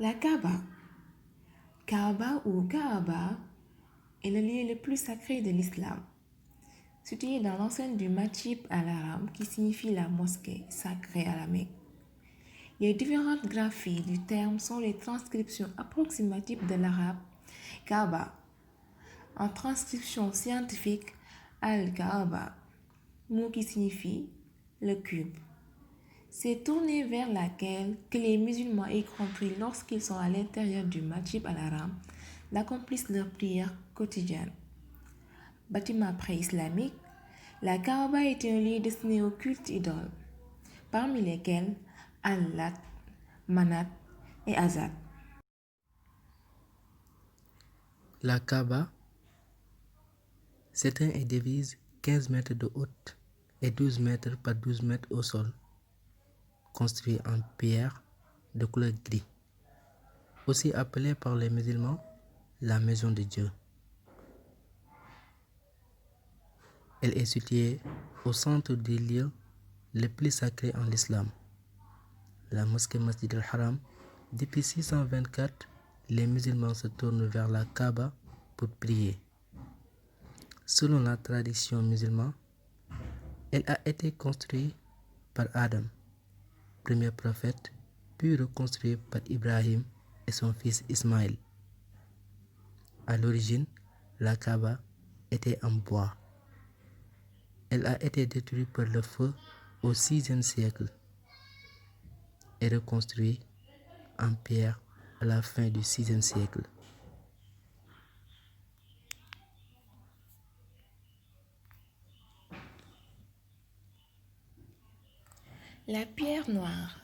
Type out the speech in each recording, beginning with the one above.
La Kaaba. Kaaba ou Kaaba est le lieu le plus sacré de l'islam. Situé dans l'enceinte du Masjid al-Haram qui signifie la mosquée sacrée à la Mecque. Les différentes graphies du terme sont les transcriptions approximatives de l'arabe Kaaba. En transcription scientifique, Al-Kaaba, mot qui signifie le cube. C'est tournée vers laquelle que les musulmans, y compris lorsqu'ils sont à l'intérieur du Masjid al-Haram, accomplissent leurs prières quotidiennes. Bâtiment pré-islamique, la Kaaba est un lieu destiné au culte idole, parmi lesquels Al-Lat, Manat et Azat. La Kaaba s'étend et divise 15 mètres de haut et 12 mètres par 12 mètres au sol, construit en pierre de couleur gris, aussi appelée par les musulmans la maison de Dieu. Elle est située au centre du lieu le plus sacré en islam, la mosquée Masjid al-Haram. Depuis 624, les musulmans se tournent vers la Kaaba pour prier. Selon la tradition musulmane, elle a été construite par Adam, premier prophète, puis reconstruite par Ibrahim et son fils Ismaël. À l'origine, la Kaaba était en bois. Elle a été détruite par le feu au VIe siècle et reconstruite en pierre à la fin du VIe siècle. La pierre noire.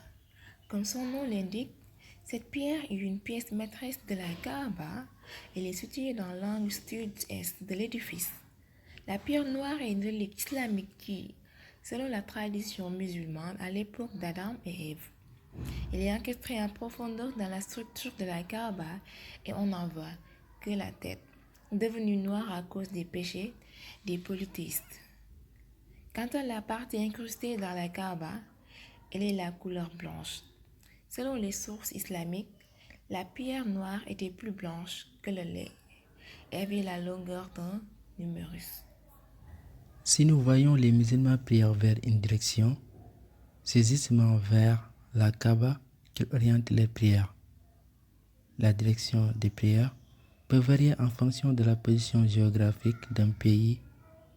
Comme son nom l'indique, cette pierre est une pièce maîtresse de la Kaaba. Elle est située dans l'angle sud-est de l'édifice. La pierre noire est une relique islamique qui, selon la tradition musulmane, à l'époque d'Adam et Ève, elle est encastrée en profondeur dans la structure de la Kaaba et on n'en voit que la tête, devenue noire à cause des péchés des polythéistes. Quant à la partie incrustée dans la Kaaba, elle est la couleur blanche. Selon les sources islamiques, la pierre noire était plus blanche que le lait et avait la longueur d'un numérus. Si nous voyons les musulmans prier vers une direction, c'est justement vers la Kaaba qu'ils orientent les prières. La direction des prières peut varier en fonction de la position géographique d'un pays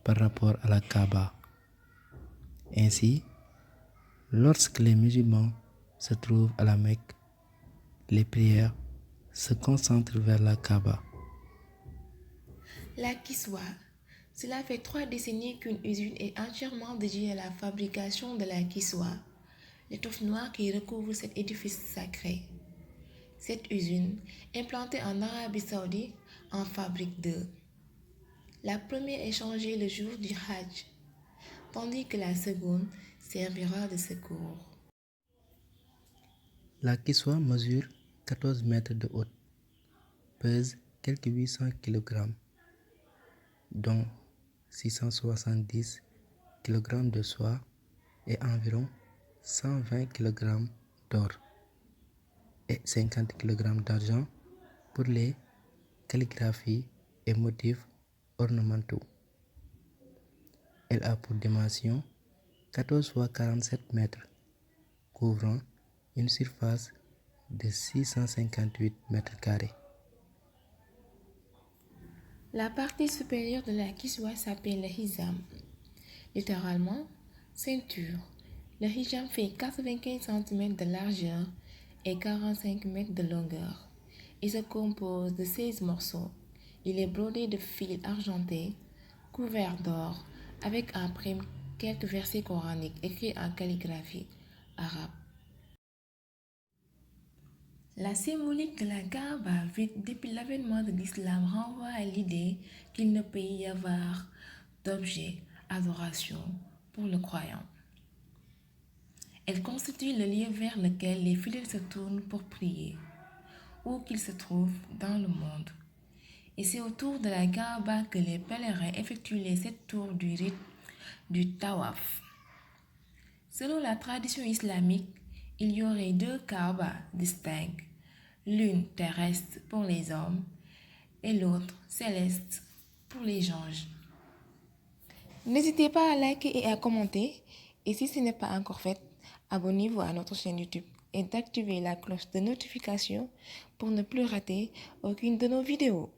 par rapport à la Kaaba. Ainsi, lorsque les musulmans se trouvent à la Mecque, les prières se concentrent vers la Kaaba. La Kiswa. Cela fait 3 décennies qu'une usine est entièrement dédiée à la fabrication de la Kiswa, l'étoffe noire qui recouvre cet édifice sacré. Cette usine, implantée en Arabie Saoudite, en fabrique deux. La première est changée le jour du Hajj, tandis que la seconde servira de secours. La Kiswa mesure 14 mètres de haut, pèse quelques 800 kg, dont 670 kg de soie et environ 120 kg d'or et 50 kg d'argent pour les calligraphies et motifs ornementaux. Elle a pour dimension 14 x 47 mètres, couvrant une surface de 658 mètres carrés. La partie supérieure de la kiswa s'appelle le hijab, littéralement ceinture. Le hijab fait 95 cm de largeur et 45 mètres de longueur. Il se compose de 16 morceaux. Il est brodé de fils argentés, couvert d'or, avec en prime quelques versets coraniques écrits en calligraphie arabe. La symbolique de la Kaaba, vue depuis l'avènement de l'islam, renvoie à l'idée qu'il ne peut y avoir d'objet d'adoration pour le croyant. Elle constitue le lieu vers lequel les fidèles se tournent pour prier, où qu'ils se trouvent dans le monde. Et c'est autour de la Kaaba que les pèlerins effectuent les 7 tours du rite du Tawaf. Selon la tradition islamique, il y aurait 2 Kaaba distincts, l'une terrestre pour les hommes et l'autre céleste pour les anges. N'hésitez pas à liker et à commenter, et si ce n'est pas encore fait, abonnez-vous à notre chaîne YouTube et d'activer la cloche de notification pour ne plus rater aucune de nos vidéos.